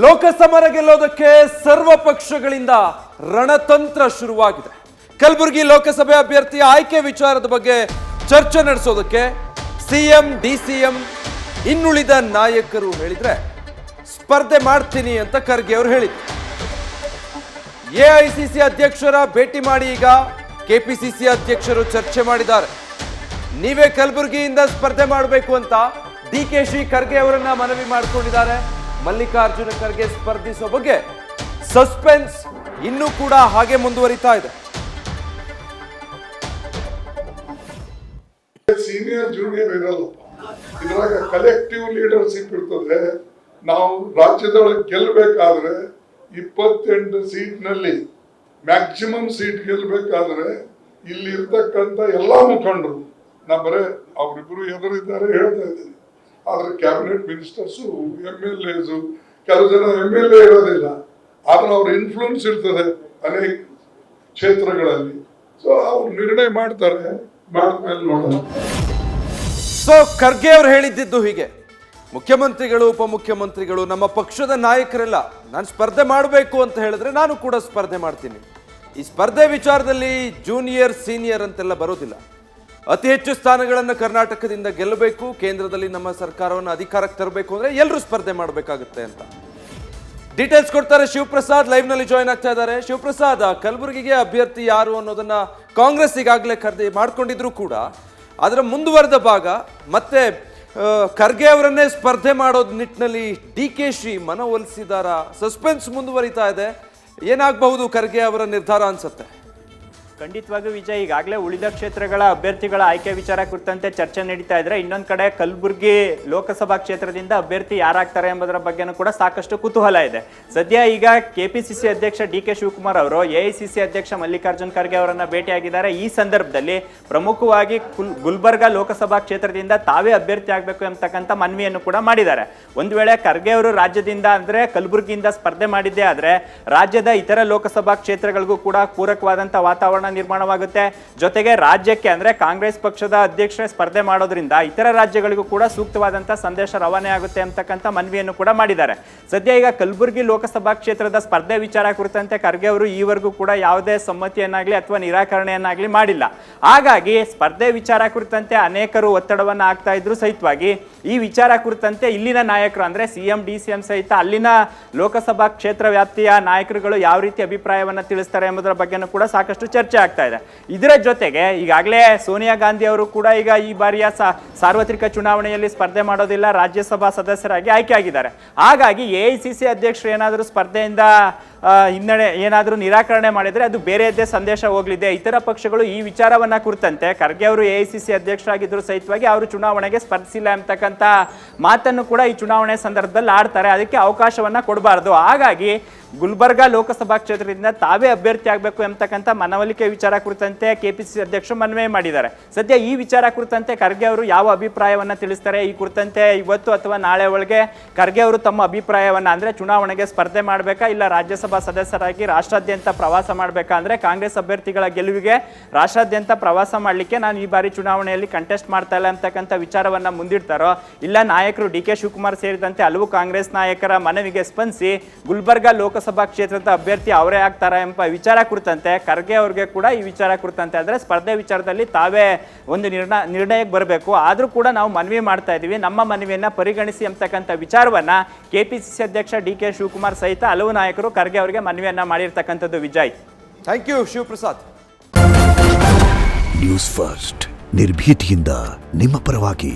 ಲೋಕಸಮರ ಗೆಲ್ಲೋದಕ್ಕೆ ಸರ್ವ ಪಕ್ಷಗಳಿಂದ ರಣತಂತ್ರ ಶುರುವಾಗಿದೆ. ಕಲಬುರಗಿ ಲೋಕಸಭೆ ಅಭ್ಯರ್ಥಿಯ ಆಯ್ಕೆ ವಿಚಾರದ ಬಗ್ಗೆ ಚರ್ಚೆ ನಡೆಸೋದಕ್ಕೆ ಸಿಎಂ, ಡಿಸಿಎಂ, ಇನ್ನುಳಿದ ನಾಯಕರು ಹೇಳಿದ್ರೆ ಸ್ಪರ್ಧೆ ಮಾಡ್ತೀನಿ ಅಂತ ಖರ್ಗೆ ಅವರು ಹೇಳಿದ್ರು. ಎಐಸಿಸಿ ಅಧ್ಯಕ್ಷರ ಭೇಟಿ ಮಾಡಿ ಈಗ ಕೆಪಿಸಿಸಿ ಅಧ್ಯಕ್ಷರು ಚರ್ಚೆ ಮಾಡಿದ್ದಾರೆ. ನೀವೇ ಕಲಬುರಗಿಯಿಂದ ಸ್ಪರ್ಧೆ ಮಾಡಬೇಕು ಅಂತ ಡಿಕೆಶಿ ಖರ್ಗೆ ಅವರನ್ನ ಮನವಿ ಮಾಡಿಕೊಂಡಿದ್ದಾರೆ. ಮಲ್ಲಿಕಾರ್ಜುನ ಖರ್ಗೆ ಸ್ಪರ್ಧಿಸೋ ಬಗ್ಗೆ ಸಸ್ಪೆನ್ಸ್ ಇನ್ನೂ ಕೂಡ ಹಾಗೆ ಮುಂದುವರಿತಾ ಇದೆ. ಸೀನಿಯರ್ ಜೂನಿಯರ್ ಇರಲ್ಲ, ಇದ್ರಾಗ ಕಲೆಕ್ಟಿವ್ ಲೀಡರ್ಶಿಪ್ ಇರ್ತದೆ. ನಾವು ರಾಜ್ಯದೊಳಗೆ ಗೆಲ್ಲಬೇಕಾದ್ರೆ 28 ಸೀಟ್ನಲ್ಲಿ ಮ್ಯಾಕ್ಸಿಮಮ್ ಸೀಟ್ ಗೆಲ್ಲಬೇಕಾದ್ರೆ ಇಲ್ಲಿ ಇರ್ತಕ್ಕಂಥ ಎಲ್ಲಾ ಮುಖಂಡರು, ನಾ ಬರೇ ಅವರಿಬ್ರು ಎದುರಿದ್ದಾರೆ ಹೇಳ್ತಾ ಇದ್ದೀನಿ, ಆದ್ರೆ ಕ್ಯಾಬಿನೆಟ್ ಮಿನಿಸ್ಟರ್ಸು, MLAs, ಕೆಲವು ಜನ MLA ಇರೋದಿಲ್ಲ, ಆದ್ರೆ ಅವ್ರ ಇನ್ಫ್ಲೂಯೆನ್ಸ್ ಇರ್ತದೆ ಅನೇಕ ಕ್ಷೇತ್ರಗಳಲ್ಲಿ. ಸೊ ಅವ್ರು ನಿರ್ಣಯ ಮಾಡ್ತಾರೆ, ಮಾಡಿದ್ಮೇಲೆ ನೋಡೋಣ. ಸೊ ಖರ್ಗೆ ಅವರು ಹೇಳಿದ್ದು ಹೀಗೆ, ಮುಖ್ಯಮಂತ್ರಿಗಳು, ಉಪಮುಖ್ಯಮಂತ್ರಿಗಳು, ನಮ್ಮ ಪಕ್ಷದ ನಾಯಕರೆಲ್ಲ ನಾನು ಸ್ಪರ್ಧೆ ಮಾಡಬೇಕು ಅಂತ ಹೇಳಿದ್ರೆ ನಾನು ಕೂಡ ಸ್ಪರ್ಧೆ ಮಾಡ್ತೀನಿ. ಈ ಸ್ಪರ್ಧೆ ವಿಚಾರದಲ್ಲಿ ಜೂನಿಯರ್, ಸೀನಿಯರ್ ಅಂತೆಲ್ಲ ಬರೋದಿಲ್ಲ. ಅತಿ ಹೆಚ್ಚು ಸ್ಥಾನಗಳನ್ನು ಕರ್ನಾಟಕದಿಂದ ಗೆಲ್ಲಬೇಕು, ಕೇಂದ್ರದಲ್ಲಿ ನಮ್ಮ ಸರ್ಕಾರವನ್ನು ಅಧಿಕಾರಕ್ಕೆ ತರಬೇಕು ಅಂದ್ರೆ ಎಲ್ಲರೂ ಸ್ಪರ್ಧೆ ಮಾಡಬೇಕಾಗುತ್ತೆ ಅಂತ ಡೀಟೇಲ್ಸ್ ಕೊಡ್ತಾರೆ ಶಿವಪ್ರಸಾದ್. ಲೈವ್ ನಲ್ಲಿ ಜಾಯ್ನ್ ಆಗ್ತಾ ಇದ್ದಾರೆ. ಶಿವಪ್ರಸಾದ್, ಕಲಬುರಗಿಗೆ ಅಭ್ಯರ್ಥಿ ಯಾರು ಅನ್ನೋದನ್ನ ಕಾಂಗ್ರೆಸ್ ಈಗಾಗಲೇ ಮಾಡ್ಕೊಂಡಿದ್ರು ಕೂಡ ಅದರ ಮುಂದುವರೆದ ಭಾಗ ಮತ್ತೆ ಖರ್ಗೆ ಅವರನ್ನೇ ಸ್ಪರ್ಧೆ ಮಾಡೋದ್ ನಿಟ್ಟಿನಲ್ಲಿ ಡಿಕೆಶಿ ಮನವೊಲಿಸಿದಾರ. ಸಸ್ಪೆನ್ಸ್ ಮುಂದುವರಿತಾ ಇದೆ. ಏನಾಗಬಹುದು ಖರ್ಗೆ ಅವರ ನಿರ್ಧಾರ ಅನ್ಸುತ್ತೆ? ಖಂಡಿತವಾಗಿಯೂ ವಿಜಯ್, ಈಗಾಗಲೇ ಉಳಿದ ಕ್ಷೇತ್ರಗಳ ಅಭ್ಯರ್ಥಿಗಳ ಆಯ್ಕೆ ವಿಚಾರ ಕುರಿತಂತೆ ಚರ್ಚೆ ನಡೀತಾ ಇದ್ರೆ, ಇನ್ನೊಂದು ಕಡೆ ಕಲಬುರಗಿ ಲೋಕಸಭಾ ಕ್ಷೇತ್ರದಿಂದ ಅಭ್ಯರ್ಥಿ ಯಾರಾಗ್ತಾರೆ ಎಂಬುದರ ಬಗ್ಗೆನೂ ಕೂಡ ಸಾಕಷ್ಟು ಕುತೂಹಲ ಇದೆ. ಸದ್ಯ ಈಗ ಕೆಪಿಸಿಸಿ ಅಧ್ಯಕ್ಷ DK ಶಿವಕುಮಾರ್ ಅವರು ಎಐಸಿಸಿ ಅಧ್ಯಕ್ಷ ಮಲ್ಲಿಕಾರ್ಜುನ್ ಖರ್ಗೆ ಅವರನ್ನ ಭೇಟಿಯಾಗಿದ್ದಾರೆ. ಈ ಸಂದರ್ಭದಲ್ಲಿ ಪ್ರಮುಖವಾಗಿ ಗುಲ್ಬರ್ಗಾ ಲೋಕಸಭಾ ಕ್ಷೇತ್ರದಿಂದ ತಾವೇ ಅಭ್ಯರ್ಥಿ ಆಗಬೇಕು ಎಂಬತಕ್ಕಂಥ ಮನವಿಯನ್ನು ಕೂಡ ಮಾಡಿದ್ದಾರೆ. ಒಂದು ವೇಳೆ ಖರ್ಗೆ ಅವರು ರಾಜ್ಯದಿಂದ ಅಂದ್ರೆ ಕಲಬುರಗಿಯಿಂದ ಸ್ಪರ್ಧೆ ಮಾಡಿದ್ದೇ ಆದ್ರೆ ರಾಜ್ಯದ ಇತರ ಲೋಕಸಭಾ ಕ್ಷೇತ್ರಗಳಿಗೂ ಕೂಡ ಪೂರಕವಾದಂಥ ವಾತಾವರಣ ನಿರ್ಮಾಣವಾಗುತ್ತೆ. ಜೊತೆಗೆ ರಾಜ್ಯಕ್ಕೆ ಅಂದ್ರೆ ಕಾಂಗ್ರೆಸ್ ಪಕ್ಷದ ಅಧ್ಯಕ್ಷರೇ ಸ್ಪರ್ಧೆ ಮಾಡೋದ್ರಿಂದ ಇತರ ರಾಜ್ಯಗಳಿಗೂ ಕೂಡ ಸೂಕ್ತವಾದಂತಹ ಸಂದೇಶ ರವಾನೆ ಆಗುತ್ತೆ ಅಂತಕ್ಕಂಥ ಮನವಿಯನ್ನು ಕೂಡ ಮಾಡಿದ್ದಾರೆ. ಸದ್ಯ ಈಗ ಕಲಬುರಗಿ ಲೋಕಸಭಾ ಕ್ಷೇತ್ರದ ಸ್ಪರ್ಧೆ ವಿಚಾರ ಕುರಿತಂತೆ ಖರ್ಗೆ ಅವರು ಈವರೆಗೂ ಕೂಡ ಯಾವುದೇ ಸಮ್ಮತಿಯನ್ನಾಗ್ಲಿ ಅಥವಾ ನಿರಾಕರಣೆಯನ್ನಾಗ್ಲಿ ಮಾಡಿಲ್ಲ. ಹಾಗಾಗಿ ಸ್ಪರ್ಧೆ ವಿಚಾರ ಕುರಿತಂತೆ ಅನೇಕರು ಒತ್ತಡವನ್ನು ಹಾಕ್ತಾ ಇದ್ರು ಸಹಿತವಾಗಿ ಈ ವಿಚಾರ ಕುರಿತಂತೆ ಇಲ್ಲಿನ ನಾಯಕರು ಅಂದ್ರೆ ಸಿಎಂ, DCM ಸಹಿತ ಅಲ್ಲಿನ ಲೋಕಸಭಾ ಕ್ಷೇತ್ರ ವ್ಯಾಪ್ತಿಯ ನಾಯಕರುಗಳು ಯಾವ ರೀತಿ ಅಭಿಪ್ರಾಯವನ್ನು ತಿಳಿಸ್ತಾರೆ ಎಂಬುದರ ಬಗ್ಗೆನೂ ಕೂಡ ಸಾಕಷ್ಟು ಚರ್ಚೆ ಆಗ್ತಾ ಇದೆ. ಇದರ ಜೊತೆಗೆ ಈಗಾಗಲೇ ಸೋನಿಯಾ ಗಾಂಧಿ ಅವರು ಕೂಡ ಈಗ ಈ ಬಾರಿಯ ಸಾರ್ವತ್ರಿಕ ಚುನಾವಣೆಯಲ್ಲಿ ಸ್ಪರ್ಧೆ ಮಾಡೋದಿಲ್ಲ, ರಾಜ್ಯಸಭಾ ಸದಸ್ಯರಾಗಿ ಆಯ್ಕೆ ಆಗಿದ್ದಾರೆ. ಹಾಗಾಗಿ ಎಐಸಿಸಿ ಅಧ್ಯಕ್ಷರು ಏನಾದರೂ ಸ್ಪರ್ಧೆಯಿಂದ ಹಿನ್ನಡೆ ಏನಾದರೂ ನಿರಾಕರಣೆ ಮಾಡಿದರೆ ಅದು ಬೇರೆಯದ್ದೇ ಸಂದೇಶ ಹೋಗಲಿದೆ. ಇತರ ಪಕ್ಷಗಳು ಈ ವಿಚಾರವನ್ನ ಕುರಿತಂತೆ ಖರ್ಗೆ ಅವರು ಎಐಸಿಸಿ ಅಧ್ಯಕ್ಷರಾಗಿದ್ದರೂ ಸಹಿತವಾಗಿ ಅವರು ಚುನಾವಣೆಗೆ ಸ್ಪರ್ಧಿಸಿಲ್ಲ ಎಂಬತಕ್ಕಂಥ ಮಾತನ್ನು ಕೂಡ ಈ ಚುನಾವಣೆ ಸಂದರ್ಭದಲ್ಲಿ ಆಡ್ತಾರೆ. ಅದಕ್ಕೆ ಅವಕಾಶವನ್ನ ಕೊಡಬಾರ್ದು. ಹಾಗಾಗಿ ಗುಲ್ಬರ್ಗಾ ಲೋಕಸಭಾ ಕ್ಷೇತ್ರದಿಂದ ತಾವೇ ಅಭ್ಯರ್ಥಿ ಆಗಬೇಕು ಎಂಬತಕ್ಕಂಥ ಮನವೊಲಿಕೆ ವಿಚಾರ ಕುರಿತಂತೆ ಕೆಪಿಸಿಸಿ ಅಧ್ಯಕ್ಷರು ಮನವಿ ಮಾಡಿದ್ದಾರೆ. ಸದ್ಯ ಈ ವಿಚಾರ ಕುರಿತಂತೆ ಖರ್ಗೆ ಅವರು ಯಾವ ಅಭಿಪ್ರಾಯವನ್ನ ತಿಳಿಸ್ತಾರೆ ಈ ಕುರಿತಂತೆ ಇವತ್ತು ಅಥವಾ ನಾಳೆ ಒಳಗೆ ಖರ್ಗೆ ಅವರು ತಮ್ಮ ಅಭಿಪ್ರಾಯವನ್ನ ಅಂದ್ರೆ ಚುನಾವಣೆಗೆ ಸ್ಪರ್ಧೆ ಮಾಡಬೇಕಾ ಇಲ್ಲ ರಾಜ್ಯಸಭಾ ಸದಸ್ಯರಾಗಿ ರಾಷ್ಟ್ರಾದ್ಯಂತ ಪ್ರವಾಸ ಮಾಡಬೇಕಾ ಅಂದ್ರೆ ಕಾಂಗ್ರೆಸ್ ಅಭ್ಯರ್ಥಿಗಳ ಗೆಲುವಿಗೆ ರಾಷ್ಟ್ರಾದ್ಯಂತ ಪ್ರವಾಸ ಮಾಡಲಿಕ್ಕೆ ನಾನು ಈ ಬಾರಿ ಚುನಾವಣೆಯಲ್ಲಿ ಕಂಟೆಸ್ಟ್ ಮಾಡ್ತಾ ಇಲ್ಲ ಅಂತಕ್ಕಂಥ ವಿಚಾರವನ್ನ ಮುಂದಿಡ್ತಾರೋ ಇಲ್ಲ ನಾಯಕರು DK ಶಿವಕುಮಾರ್ ಸೇರಿದಂತೆ ಹಲವು ಕಾಂಗ್ರೆಸ್ ನಾಯಕರ ಮನವಿಗೆ ಸ್ಪಂದಿಸಿ ಗುಲ್ಬರ್ಗಾ ಲೋಕಸಭಾ ಕ್ಷೇತ್ರದ ಅಭ್ಯರ್ಥಿ ಅವರೇ ಆಗ್ತಾರ ಎಂಬ ವಿಚಾರ ಕುರಿತಂತೆ ಖರ್ಗೆ ಅವ್ರಿಗೆ ಕೂಡ ಈ ವಿಚಾರ ಕುರಿತಂತೆ ಅಂದ್ರೆ ಸ್ಪರ್ಧೆ ವಿಚಾರದಲ್ಲಿ ತಾವೇ ಒಂದು ನಿರ್ಣಯಕ್ಕೆ ಬರಬೇಕು. ಆದ್ರೂ ಕೂಡ ನಾವು ಮನವಿ ಮಾಡ್ತಾ ಇದೀವಿ, ನಮ್ಮ ಮನವಿಯನ್ನ ಪರಿಗಣಿಸಿ ಎಂಬತಕ್ಕಂಥ ವಿಚಾರವನ್ನ ಕೆಪಿಸಿಸಿ ಅಧ್ಯಕ್ಷ DK ಶಿವಕುಮಾರ್ ಸಹಿತ ಹಲವು ನಾಯಕರು ಖರ್ಗೆ ಅವರಿಗೆ ಮನವಿಯನ್ನ ಮಾಡಿರ್ತಕ್ಕಂಥದ್ದು. Vijay, thank you Shivaprasad. News first ನಿರ್ಭೀತಿಯಿಂದ ನಿಮ್ಮ ಪರವಾಗಿ.